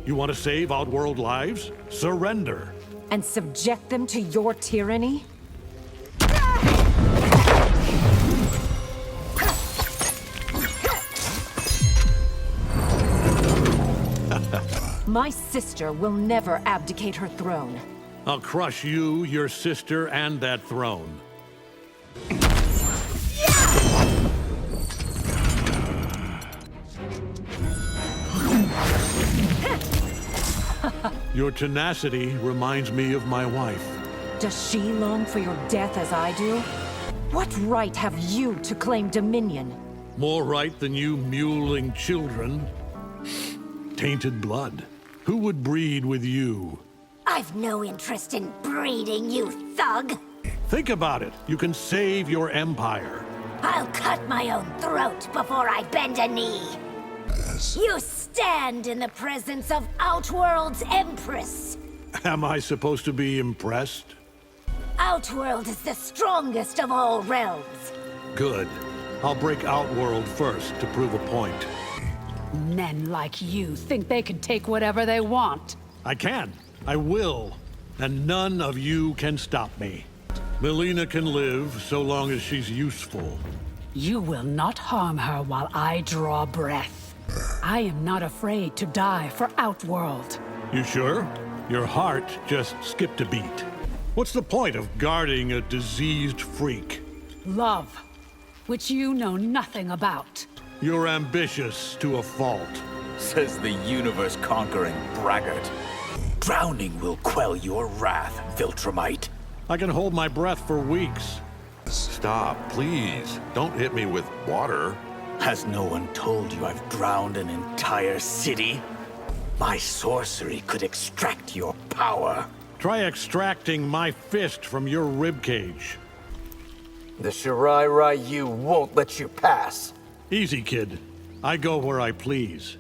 You want to save Outworld lives? Surrender. And subject them to your tyranny? My sister will never abdicate her throne. I'll crush you, your sister, and that throne. Your tenacity reminds me of my wife. Does she long for your death as I do? What right have you to claim dominion? More right than you muling children. Tainted blood. Who would breed with you? I've no interest in breeding, you thug. Think about it. You can save your empire. I'll cut my own throat before I bend a knee. You stand in the presence of Outworld's Empress. Am I supposed to be impressed? Outworld is the strongest of all realms. Good. I'll break Outworld first to prove a point. Men like you think they can take whatever they want. I can. I will. And none of you can stop me. Melina can live so long as she's useful. You will not harm her while I draw breath. I am not afraid to die for Outworld. You sure? Your heart just skipped a beat. What's the point of guarding a diseased freak? Love, which you know nothing about. You're ambitious to a fault. Says the universe-conquering braggart. Drowning will quell your wrath, Viltrumite. I can hold my breath for weeks. Stop, please. Don't hit me with water. Has no one told you I've drowned an entire city? My sorcery could extract your power. Try extracting my fist from your ribcage. The Shirai Ryu won't let you pass. Easy, kid. I go where I please.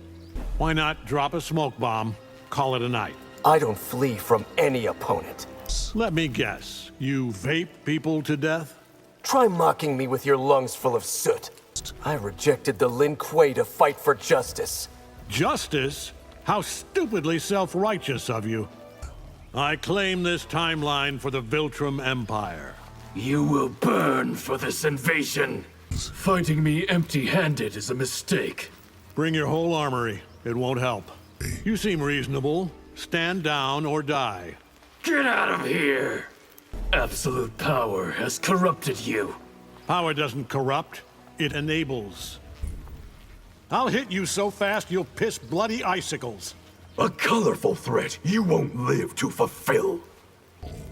Why not drop a smoke bomb, call it a night? I don't flee from any opponent. Let me guess. You vape people to death? Try mocking me with your lungs full of soot. I rejected the Lin Kuei to fight for justice. Justice? How stupidly self-righteous of you. I claim this timeline for the Viltrum Empire. You will burn for this invasion. Fighting me empty-handed is a mistake. Bring your whole armory. It won't help. You seem reasonable. Stand down or die. Get out of here! Absolute power has corrupted you. Power doesn't corrupt. It enables. I'll hit you so fast you'll piss bloody icicles. A colorful threat you won't live to fulfill.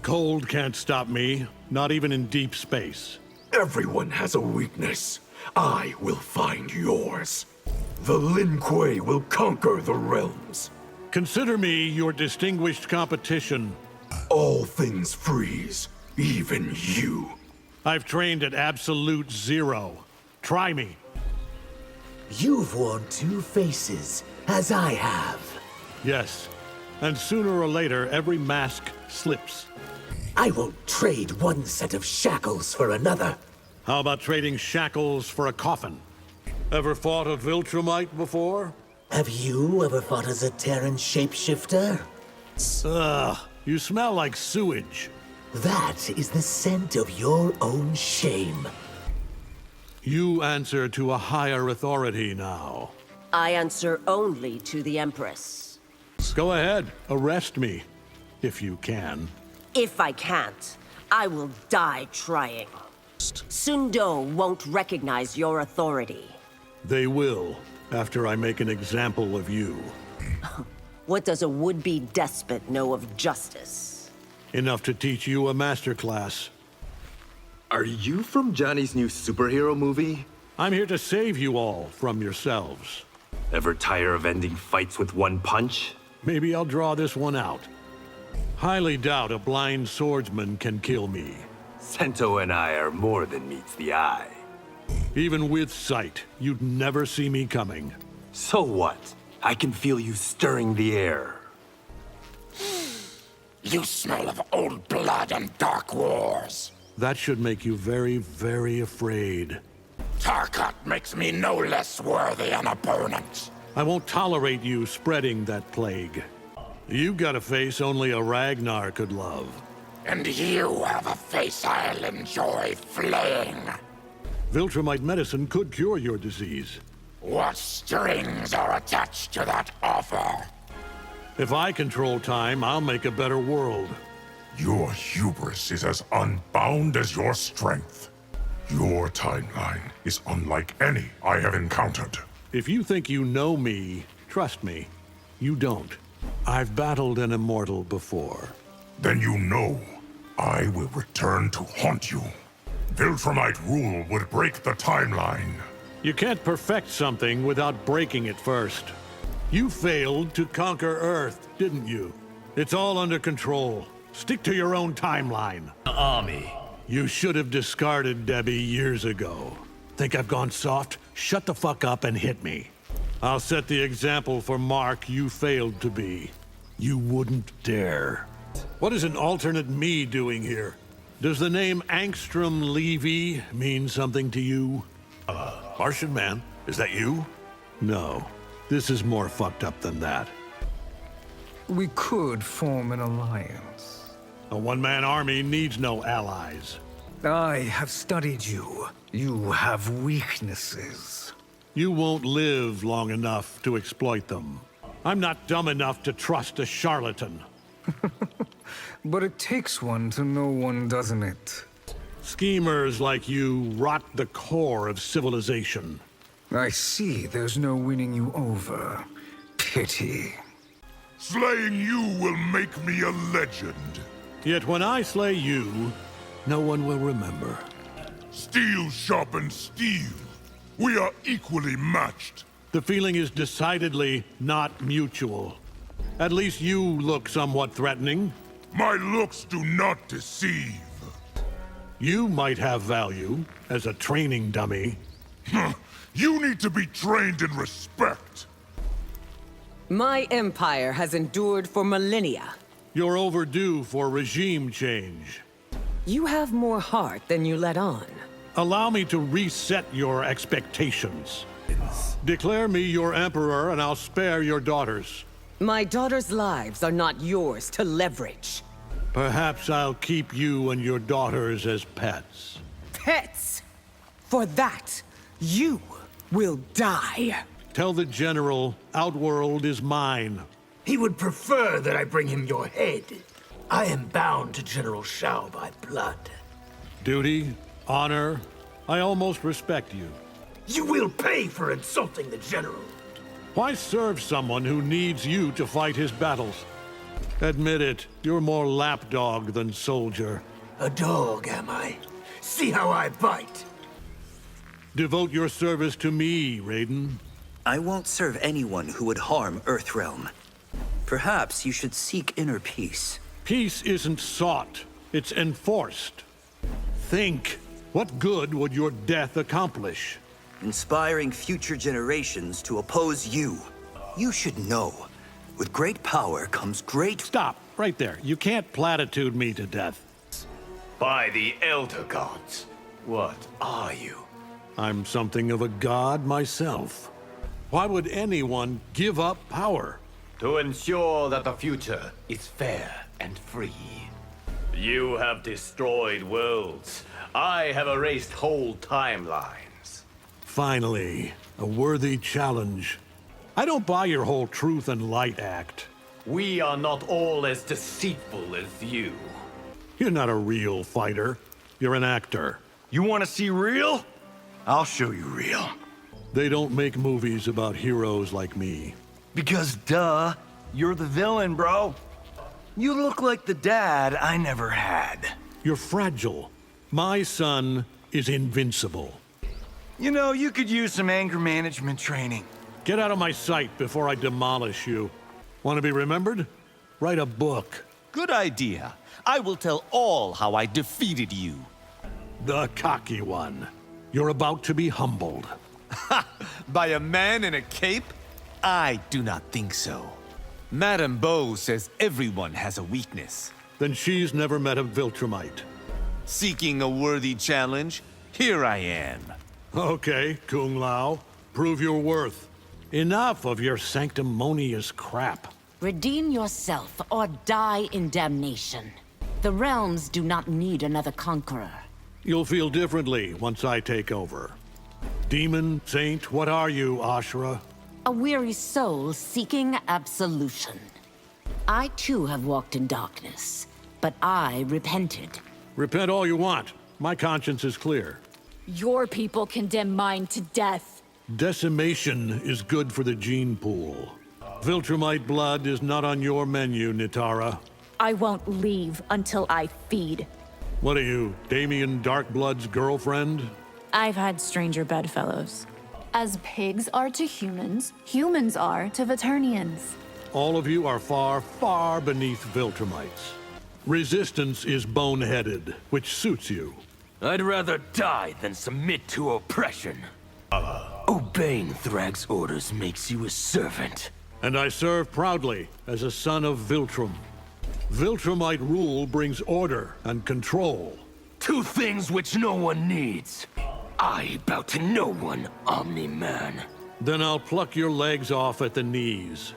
Cold can't stop me, not even in deep space. Everyone has a weakness. I will find yours. The Lin Kuei will conquer the realms. Consider me your distinguished competition. All things freeze, even you. I've trained at absolute zero. Try me. You've worn two faces, as I have. Yes, and sooner or later, every mask slips. I won't trade one set of shackles for another. How about trading shackles for a coffin? Ever fought a Viltrumite before? Have you ever fought as a Terran shapeshifter? Ugh, you smell like sewage. That is the scent of your own shame. You answer to a higher authority now. I answer only to the Empress. Go ahead, arrest me, if you can. If I can't, I will die trying. Sundo won't recognize your authority. They will, after I make an example of you. What does a would-be despot know of justice? Enough to teach you a masterclass. Are you from Johnny's new superhero movie? I'm here to save you all from yourselves. Ever tire of ending fights with one punch? Maybe I'll draw this one out. Highly doubt a blind swordsman can kill me. Sento and I are more than meets the eye. Even with sight, you'd never see me coming. So what? I can feel you stirring the air. You smell of old blood and dark wars. That should make you very, very afraid. Tarkat makes me no less worthy an opponent. I won't tolerate you spreading that plague. You've got a face only a Ragnar could love. And you have a face I'll enjoy flaying. Viltrumite medicine could cure your disease. What strings are attached to that offer? If I control time, I'll make a better world. Your hubris is as unbound as your strength. Your timeline is unlike any I have encountered. If you think you know me, trust me, you don't. I've battled an immortal before. Then you know I will return to haunt you. Viltrumite rule would break the timeline. You can't perfect something without breaking it first. You failed to conquer Earth, didn't you? It's all under control. Stick to your own timeline. Army. You should have discarded Debbie years ago. Think I've gone soft? Shut the fuck up and hit me. I'll set the example for Mark you failed to be. You wouldn't dare. What is an alternate me doing here? Does the name Angstrom Levy mean something to you? Martian Man, is that you? No. This is more fucked up than that. We could form an alliance. A one-man army needs no allies. I have studied you. You have weaknesses. You won't live long enough to exploit them. I'm not dumb enough to trust a charlatan. But it takes one to know one, doesn't it? Schemers like you rot the core of civilization. I see there's no winning you over. Pity. Slaying you will make me a legend. Yet when I slay you, no one will remember. Steel sharpens steel. We are equally matched. The feeling is decidedly not mutual. At least you look somewhat threatening. My looks do not deceive. You might have value as a training dummy. You need to be trained in respect. My empire has endured for millennia. You're overdue for regime change. You have more heart than you let on. Allow me to reset your expectations. Declare me your emperor and I'll spare your daughters. My daughters' lives are not yours to leverage. Perhaps I'll keep you and your daughters as pets. Pets! For that, you will die. Tell the General, Outworld is mine. He would prefer that I bring him your head. I am bound to General Shao by blood. Duty, honor, I almost respect you. You will pay for insulting the General. Why serve someone who needs you to fight his battles? Admit it, you're more lapdog than soldier. A dog, am I? See how I bite. Devote your service to me, Raiden. I won't serve anyone who would harm Earthrealm. Perhaps you should seek inner peace. Peace isn't sought, it's enforced. Think, what good would your death accomplish? Inspiring future generations to oppose you. You should know, with great power comes great— Stop, right there. You can't platitude me to death. By the Elder Gods, what are you? I'm something of a god myself. Why would anyone give up power? To ensure that the future is fair and free. You have destroyed worlds. I have erased whole timelines. Finally, a worthy challenge. I don't buy your whole truth and light act. We are not all as deceitful as you. You're not a real fighter. You're an actor. You want to see real? I'll show you real. They don't make movies about heroes like me. Because, duh, you're the villain, bro. You look like the dad I never had. You're fragile. My son is invincible. You know, you could use some anger management training. Get out of my sight before I demolish you. Want to be remembered? Write a book. Good idea. I will tell all how I defeated you. The cocky one. You're about to be humbled. By a man in a cape? I do not think so. Madame Beau says everyone has a weakness. Then she's never met a Viltrumite. Seeking a worthy challenge? Here I am. Okay, Kung Lao. Prove your worth. Enough of your sanctimonious crap. Redeem yourself or die in damnation. The realms do not need another conqueror. You'll feel differently once I take over. Demon, saint, what are you, Ashura? A weary soul seeking absolution. I too have walked in darkness, but I repented. Repent all you want. My conscience is clear. Your people condemn mine to death. Decimation is good for the gene pool. Viltrumite blood is not on your menu, Nitara. I won't leave until I feed. What are you, Damien Darkblood's girlfriend? I've had stranger bedfellows. As pigs are to humans, humans are to Veternians. All of you are far, far beneath Viltrumites. Resistance is boneheaded, which suits you. I'd rather die than submit to oppression. Obeying Thrag's orders makes you a servant. And I serve proudly as a son of Viltrum. Viltrumite rule brings order and control. Two things which no one needs. I bow to no one, Omni-Man. Then I'll pluck your legs off at the knees